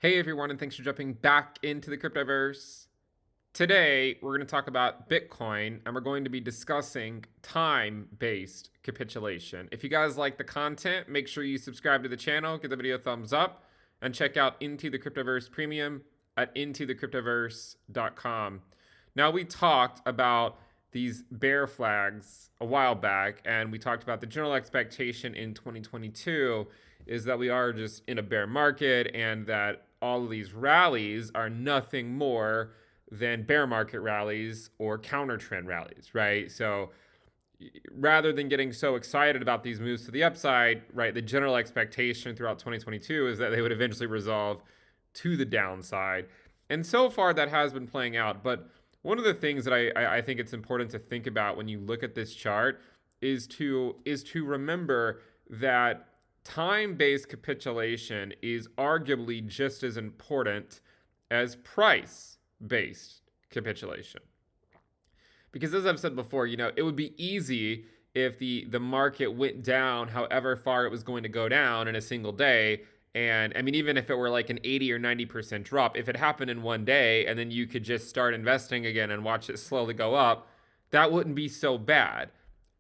Hey everyone, and thanks for jumping back into the Cryptoverse. Today, we're going to talk about Bitcoin, and we're going to be discussing time-based capitulation. If you guys like the content, make sure you subscribe to the channel, give the video a thumbs up, and check out Into the Cryptoverse Premium at intothecryptoverse.com. Now, we talked about these bear flags a while back, and we talked about the general expectation in 2022 is that we are just in a bear market and that all of these rallies are nothing more than bear market rallies or countertrend rallies, right? So rather than getting so excited about these moves to the upside, right, the general expectation throughout 2022 is that they would eventually resolve to the downside. And so far, that has been playing out. But one of the things that I think it's important to think about when you look at this chart is to remember that time-based capitulation is arguably just as important as price-based capitulation. Because as I've said before, it would be easy if the market went down however far it was going to go down in a single day. And I mean, even if it were like an 80 or 90% drop, if it happened in one day and then you could just start investing again and watch it slowly go up, that wouldn't be so bad.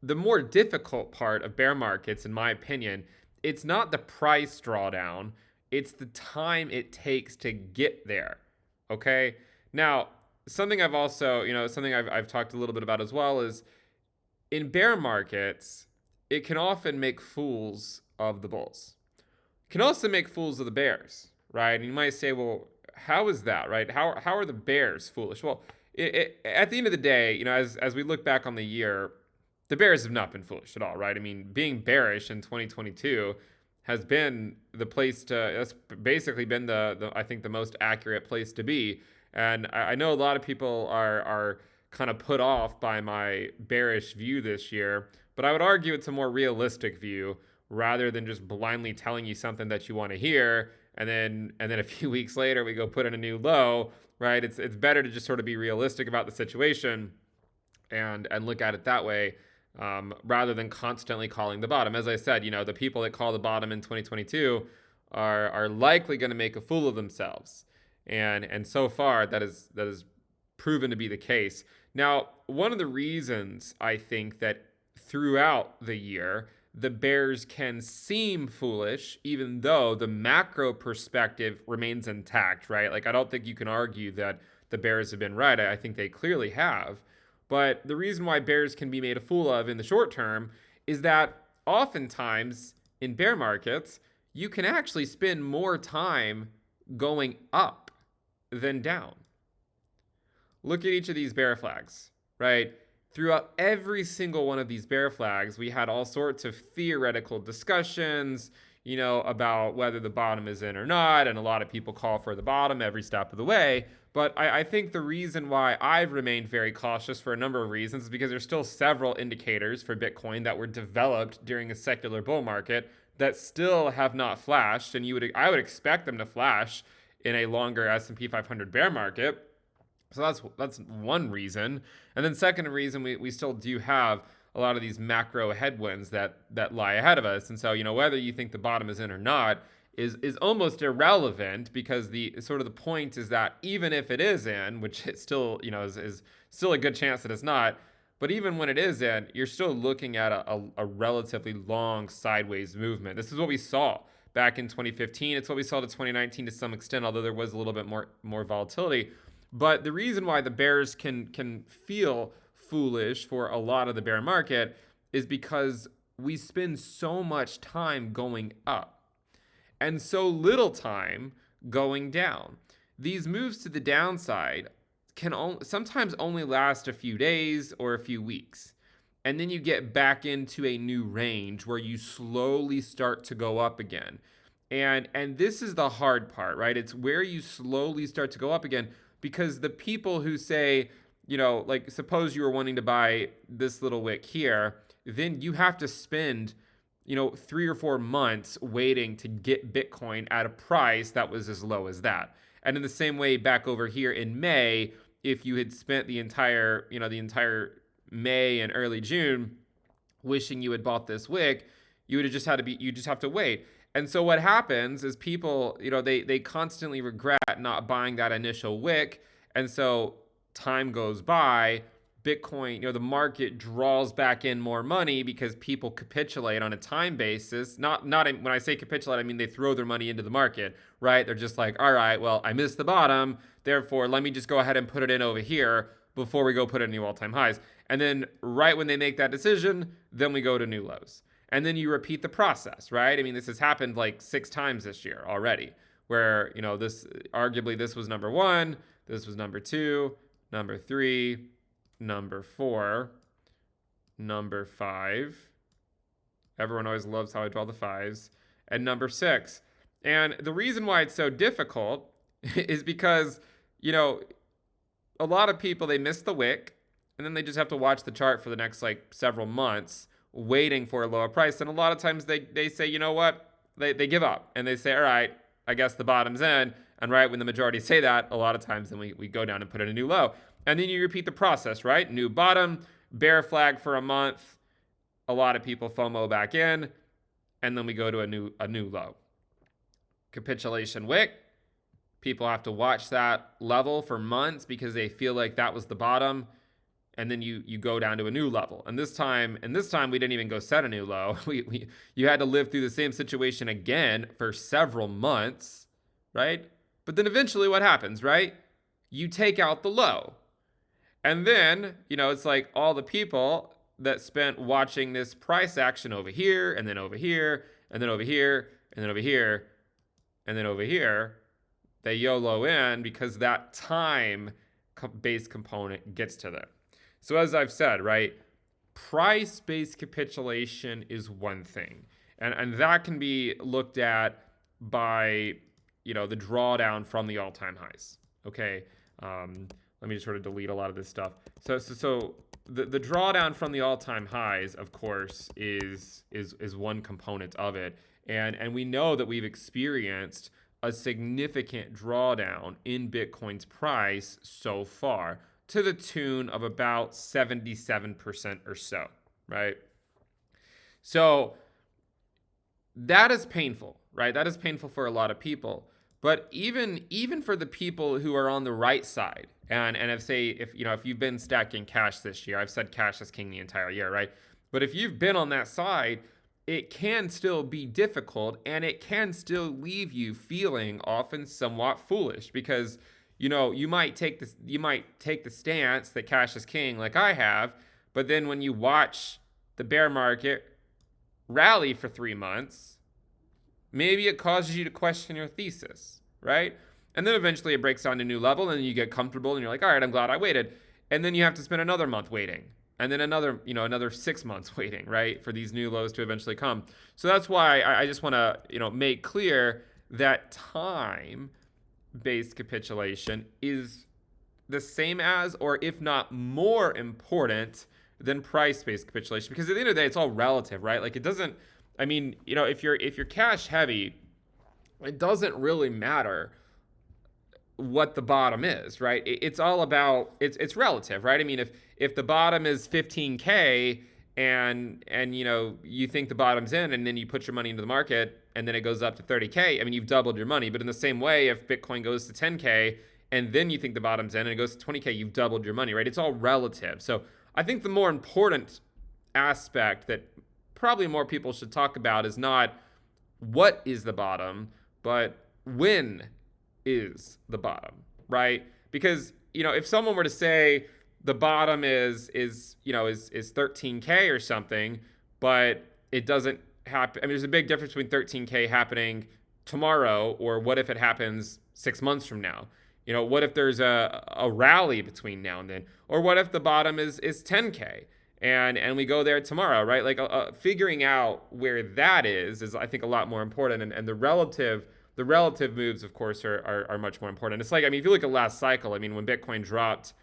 The more difficult part of bear markets, in my opinion, it's not the price drawdown, it's the time it takes to get there. Okay? Now, something I've talked a little bit about as well is in bear markets, it can often make fools of the bulls. It can also make fools of the bears, right? And you might say, well, how is that, right? How are the bears foolish? Well, at the end of the day, as we look back on the year, the bears have not been foolish at all, right? I mean, being bearish in 2022 has been the place to, that's basically been I think the most accurate place to be. And I know a lot of people are kind of put off by my bearish view this year, but I would argue it's a more realistic view rather than just blindly telling you something that you want to hear and then a few weeks later we go put in a new low, right? It's better to just sort of be realistic about the situation and look at it that way. Rather than constantly calling the bottom. As I said, the people that call the bottom in 2022 are likely going to make a fool of themselves. And so far that is proven to be the case. Now, one of the reasons I think that throughout the year the bears can seem foolish, even though the macro perspective remains intact, right? Like, I don't think you can argue that the bears have been right. I think they clearly have. But the reason why bears can be made a fool of in the short term is that oftentimes in bear markets, you can actually spend more time going up than down. Look at each of these bear flags, right? Throughout every single one of these bear flags, we had all sorts of theoretical discussions, about whether the bottom is in or not. And a lot of people call for the bottom every step of the way. But I think the reason why I've remained very cautious for a number of reasons is because there's still several indicators for Bitcoin that were developed during a secular bull market that still have not flashed. And I would expect them to flash in a longer S&P 500 bear market. So that's one reason. And then second reason, we still do have a lot of these macro headwinds that lie ahead of us. And so, whether you think the bottom is in or not is almost irrelevant, because the sort of the point is that even if it is in, which it still, is still a good chance that it's not, but even when it is in, you're still looking at a relatively long sideways movement. This is what we saw back in 2015. It's what we saw to 2019 to some extent, although there was a little bit more volatility. But the reason why the bears can feel foolish for a lot of the bear market is because we spend so much time going up and so little time going down. These moves to the downside can sometimes only last a few days or a few weeks. And then you get back into a new range where you slowly start to go up again. And this is the hard part, right? It's where you slowly start to go up again, because the people who say, like, suppose you were wanting to buy this little wick here, then you have to spend 3 or 4 months waiting to get Bitcoin at a price that was as low as that. And in the same way, back over here in May, if you had spent the entire May and early June wishing you had bought this wick, you just have to wait. And so what happens is people, they constantly regret not buying that initial wick. And so time goes by, Bitcoin, the market draws back in more money because people capitulate on a time basis. Not when I say capitulate, I mean they throw their money into the market, right? They're just like, all right, well, I missed the bottom, therefore let me just go ahead and put it in over here before we go put it in new all-time highs. And then right when they make that decision, then we go to new lows. And then you repeat the process, right? I mean, this has happened like 6 times this year already, where, this arguably this was number 1, this was number 2, number 3, number 4, number 5. Everyone always loves how I draw the 5s. And number 6. And the reason why it's so difficult is because, a lot of people, they miss the wick, and then they just have to watch the chart for the next like several months waiting for a lower price. And a lot of times they say, you know what? They give up and they say, all right, I guess the bottom's in. And right when the majority say that, a lot of times then we go down and put in a new low. And then you repeat the process, right? New bottom, bear flag for a month. A lot of people FOMO back in, and then we go to a new low. Capitulation wick. People have to watch that level for months because they feel like that was the bottom. And then you go down to a new level. And this time we didn't even go set a new low. You had to live through the same situation again for several months, right? But then eventually what happens, right? You take out the low. And then, it's like all the people that spent watching this price action over here, and then over here, and then over here, and then over here, and then over here, they YOLO in because that time-based component gets to them. So as I've said, right, price-based capitulation is one thing. And that can be looked at by, the drawdown from the all-time highs. Okay, let me just sort of delete a lot of this stuff. So the drawdown from the all-time highs, of course, is one component of it. And we know that we've experienced a significant drawdown in Bitcoin's price so far, to the tune of about 77% or so, right? So that is painful, right? That is painful for a lot of people. But even for the people who are on the right side, and if you've been stacking cash this year, I've said cash is king the entire year, right? But if you've been on that side, it can still be difficult, and it can still leave you feeling often somewhat foolish because you might take the stance that cash is king like I have, but then when you watch the bear market rally for 3 months, maybe it causes you to question your thesis, right? And then eventually it breaks down to a new level and you get comfortable and you're like, all right, I'm glad I waited. And then you have to spend another month waiting. And then another 6 months waiting, right, for these new lows to eventually come. So that's why I just want to, make clear that time-based capitulation is the same as, or if not more important than price-based capitulation. Because at the end of the day, it's all relative, right? Like it doesn't, if you're cash heavy, it doesn't really matter what the bottom is, right? It's all about, it's relative, right? I mean, if the bottom is 15K and you think the bottom's in, and then you put your money into the market and then it goes up to 30K, you've doubled your money. But in the same way, if Bitcoin goes to 10K and then you think the bottom's in and it goes to 20K, you've doubled your money, right? It's all relative. So I think the more important aspect that probably more people should talk about is not what is the bottom, but when is the bottom, right? Because, if someone were to say the bottom is 13K or something, but it doesn't happen. There's a big difference between 13K happening tomorrow, or what if it happens 6 months from now? What if there's a rally between now and then? Or what if the bottom is 10K and we go there tomorrow, right? Like figuring out where that is I think a lot more important, and the relative moves, of course, are much more important. It's like, if you look at last cycle, when Bitcoin dropped,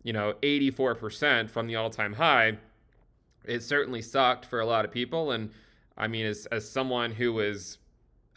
84% from the all-time high, it certainly sucked for a lot of people. And as someone who was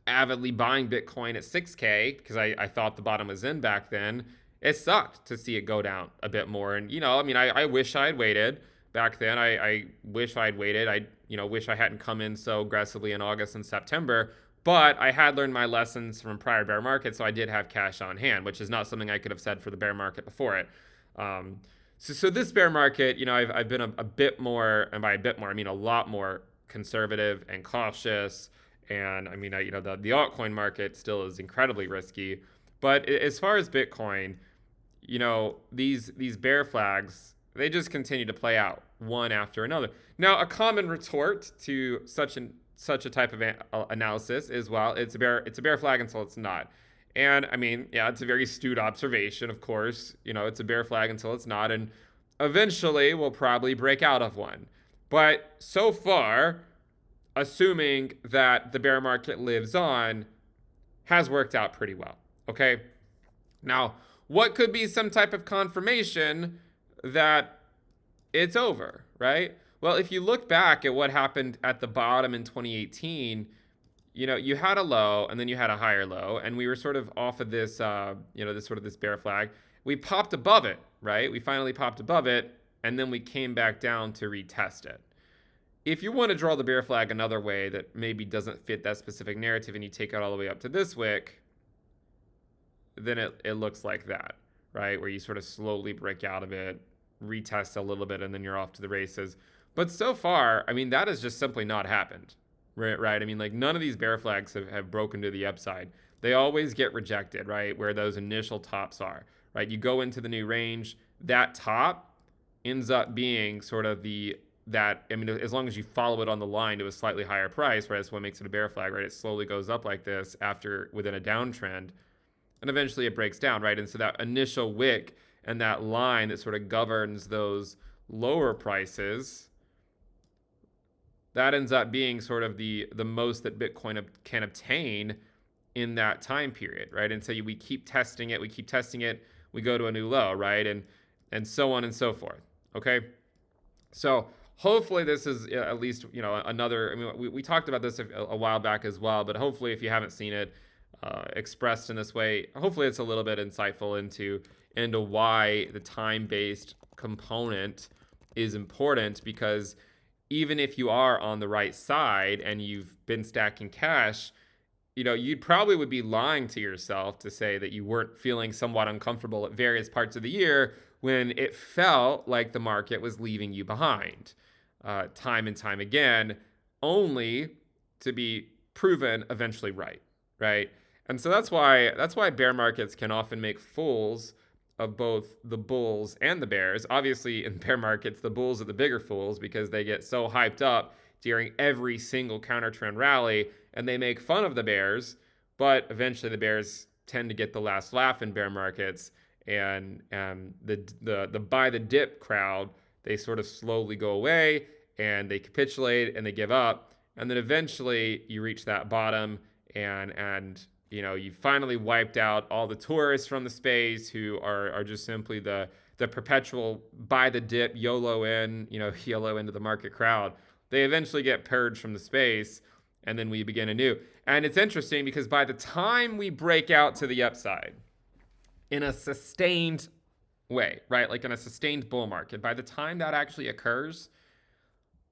avidly buying Bitcoin at 6K, because I thought the bottom was in back then, it sucked to see it go down a bit more. And, I wish I had waited back then. I wish I'd waited. I wish I hadn't come in so aggressively in August and September. But I had learned my lessons from prior bear markets, so I did have cash on hand, which is not something I could have said for the bear market before it. Um, so this bear market, I've been a bit more, and by a bit more, I mean a lot more conservative and cautious. And I mean, the altcoin market still is incredibly risky. But as far as Bitcoin, these bear flags, they just continue to play out one after another. Now, a common retort to such a type of analysis is, well, it's a bear flag until it's not. And I mean, yeah, it's a very astute observation, of course. It's a bear flag until it's not, and eventually we'll probably break out of one. But so far, assuming that the bear market lives on, has worked out pretty well. Okay? Now, what could be some type of confirmation that it's over, right? Well, if you look back at what happened at the bottom in 2018, you had a low and then you had a higher low, and we were sort of off of this, this bear flag. We popped above it, right? We finally popped above it, and then we came back down to retest it. If you want to draw the bear flag another way that maybe doesn't fit that specific narrative, and you take it all the way up to this wick, then it looks like that, right? Where you sort of slowly break out of it, retest a little bit, and then you're off to the races. But so far, I mean, that has just simply not happened, right? I mean, like, none of these bear flags have broken to the upside. They always get rejected, right? Where those initial tops are, right? You go into the new range, that top ends up being sort of as long as you follow it on the line to a slightly higher price, right? That's what makes it a bear flag, right? It slowly goes up like this within a downtrend, and eventually it breaks down, right? And so that initial wick and that line that sort of governs those lower prices, that ends up being sort of the most that Bitcoin can obtain in that time period, right? And so we keep testing it, we go to a new low, right? And so on and so forth, okay? So hopefully this is at least, another, I mean, we talked about this a while back as well, but hopefully if you haven't seen it expressed in this way, hopefully it's a little bit insightful into why the time-based component is important, because even if you are on the right side and you've been stacking cash, you probably would be lying to yourself to say that you weren't feeling somewhat uncomfortable at various parts of the year when it felt like the market was leaving you behind, time and time again, only to be proven eventually right? And so that's why bear markets can often make fools of both the bulls and the bears. Obviously, in bear markets, the bulls are the bigger fools because they get so hyped up during every single countertrend rally, and they make fun of the bears, but eventually the bears tend to get the last laugh in bear markets, and the buy the dip crowd, they sort of slowly go away, and they capitulate, and they give up, and then eventually you reach that bottom, and you finally wiped out all the tourists from the space who are just simply the perpetual buy the dip, YOLO into the market crowd. They eventually get purged from the space, and then we begin anew. And it's interesting because by the time we break out to the upside in a sustained way, right? Like in a sustained bull market, by the time that actually occurs,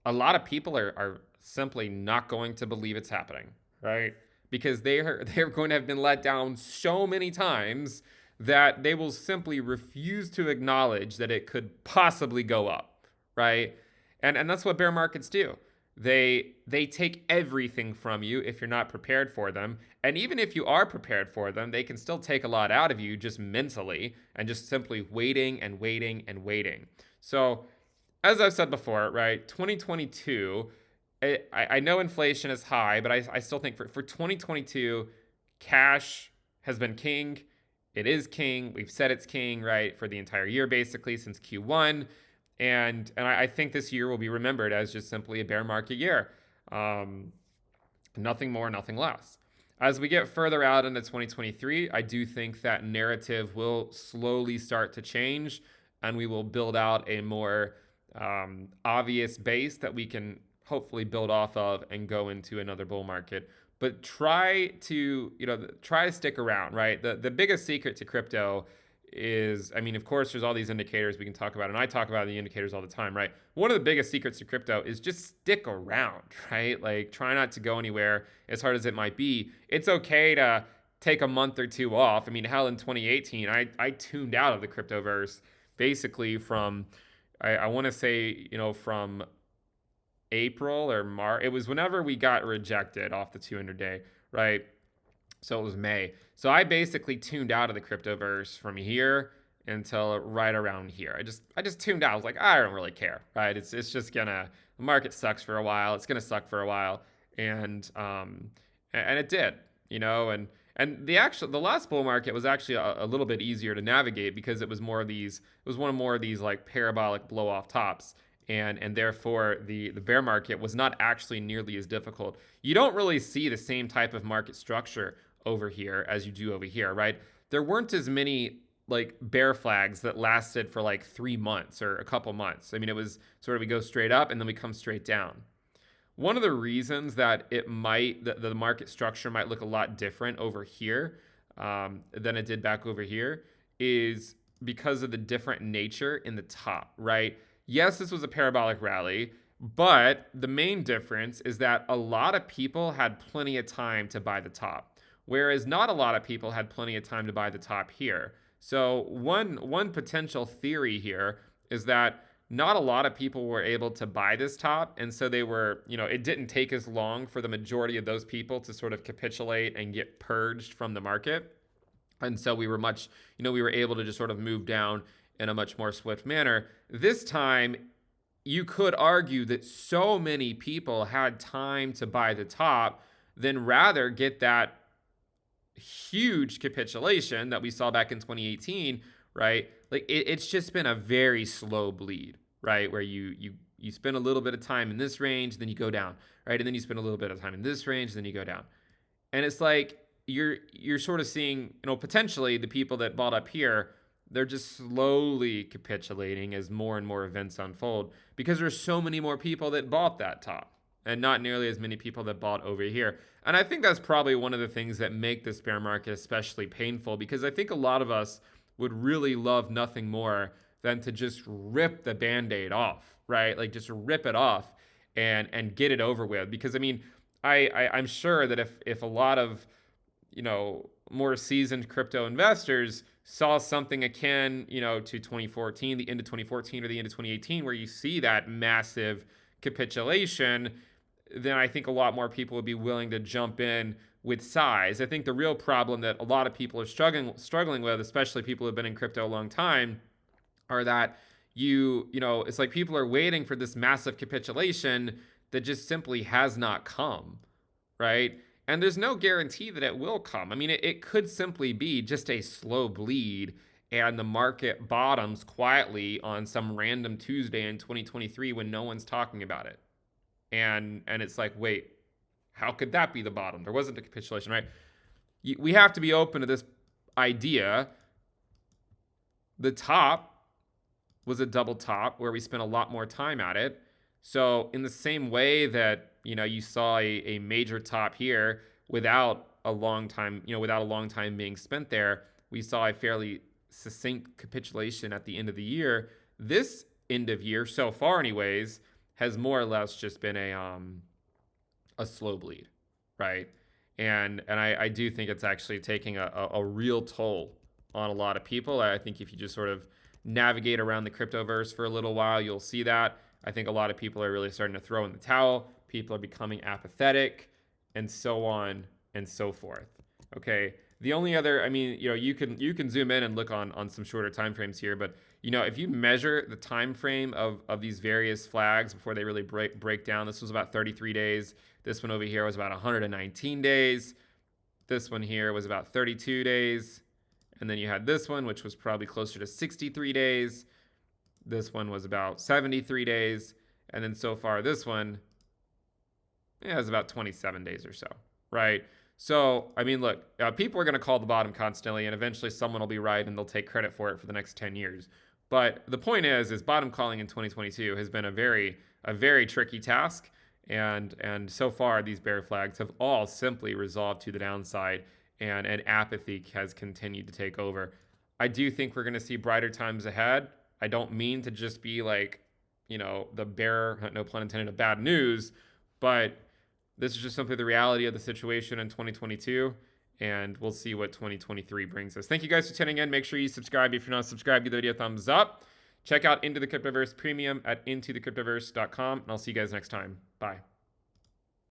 a lot of people are simply not going to believe it's happening, right? Because they're going to have been let down so many times that they will simply refuse to acknowledge that it could possibly go up, right? And that's what bear markets do. They take everything from you if you're not prepared for them. And even if you are prepared for them, they can still take a lot out of you just mentally and just simply waiting and waiting and waiting. So as I've said before, right, 2022, I know inflation is high, but I still think for 2022, cash has been king. It is king. We've said it's king, right, for the entire year, basically, since Q1. And I think this year will be remembered as just simply a bear market year. Nothing more, nothing less. As we get further out into 2023, I do think that narrative will slowly start to change, and we will build out a more obvious base that we can hopefully build off of and go into another bull market. But try to stick around, right? The biggest secret to crypto is, I mean, of course, there's all these indicators we can talk about, and I talk about the indicators all the time, right? One of the biggest secrets to crypto is just stick around, right? Like, try not to go anywhere as hard as it might be. It's okay to take a month or two off. I mean, hell, in 2018, I tuned out of the cryptoverse basically from, I want to say, from April or March. It was whenever we got rejected off the 200-day, right? So it was May. So I basically tuned out of the cryptoverse from here until right around here. I just tuned out. I was like, I don't really care, right? It's just gonna, the market sucks for a while. It's gonna suck for a while, and it did, and the last bull market was actually a little bit easier to navigate because it was one more of these like parabolic blow off tops, and therefore the bear market was not actually nearly as difficult. You don't really see the same type of market structure over here as you do over here, right? There weren't as many like bear flags that lasted for like 3 months or a couple months. I mean, it was sort of we go straight up and then we come straight down. One of the reasons that the market structure might look a lot different over here than it did back over here is because of the different nature in the top, right? Yes, this was a parabolic rally, but the main difference is that a lot of people had plenty of time to buy the top, whereas not a lot of people had plenty of time to buy the top here. So one potential theory here is that not a lot of people were able to buy this top, and so they were, it didn't take as long for the majority of those people to sort of capitulate and get purged from the market. And so we were able to just sort of move down in a much more swift manner. This time, you could argue that so many people had time to buy the top than rather get that huge capitulation that we saw back in 2018, right? Like it's just been a very slow bleed, right? Where you spend a little bit of time in this range, then you go down, right? And then you spend a little bit of time in this range, then you go down. And it's like you're sort of seeing, potentially the people that bought up here, they're just slowly capitulating as more and more events unfold because there's so many more people that bought that top and not nearly as many people that bought over here. And I think that's probably one of the things that make this bear market especially painful, because I think a lot of us would really love nothing more than to just rip the Band-Aid off, right? Like just rip it off and get it over with. Because I mean, I'm sure that if a lot of, more seasoned crypto investors saw something akin, to 2014, the end of 2014 or the end of 2018, where you see that massive capitulation, then I think a lot more people would be willing to jump in with size. I think the real problem that a lot of people are struggling with, especially people who have been in crypto a long time, are that it's like people are waiting for this massive capitulation that just simply has not come, right? And there's no guarantee that it will come. I mean, it could simply be just a slow bleed and the market bottoms quietly on some random Tuesday in 2023 when no one's talking about it. And it's like, wait, how could that be the bottom? There wasn't a capitulation, right? We have to be open to this idea. The top was a double top where we spent a lot more time at it. So in the same way that, you saw a major top here without a long time being spent there, we saw a fairly succinct capitulation at the end of the year. This end of year, so far anyways, has more or less just been a slow bleed, right? And I do think it's actually taking a real toll on a lot of people. I think if you just sort of navigate around the cryptoverse for a little while, you'll see that. I think a lot of people are really starting to throw in the towel. People are becoming apathetic, and so on and so forth. Okay. The only other, I mean, you can zoom in and look on some shorter time frames here, but if you measure the time frame of these various flags before they really break down, this was about 33 days. This one over here was about 119 days. This one here was about 32 days. And then you had this one, which was probably closer to 63 days. This one was about 73 days. And then so far this one, is about 27 days or so, right? So, I mean, look, people are going to call the bottom constantly, and eventually someone will be right and they'll take credit for it for the next 10 years. But the point is bottom calling in 2022 has been a very tricky task. And so far, these bear flags have all simply resolved to the downside, and apathy has continued to take over. I do think we're going to see brighter times ahead. I don't mean to just be like, the bearer, no pun intended, of bad news, but this is just simply the reality of the situation in 2022, and we'll see what 2023 brings us. Thank you guys for tuning in. Make sure you subscribe. If you're not subscribed, give the video a thumbs up. Check out Into the Cryptoverse Premium at intothecryptoverse.com, and I'll see you guys next time. Bye.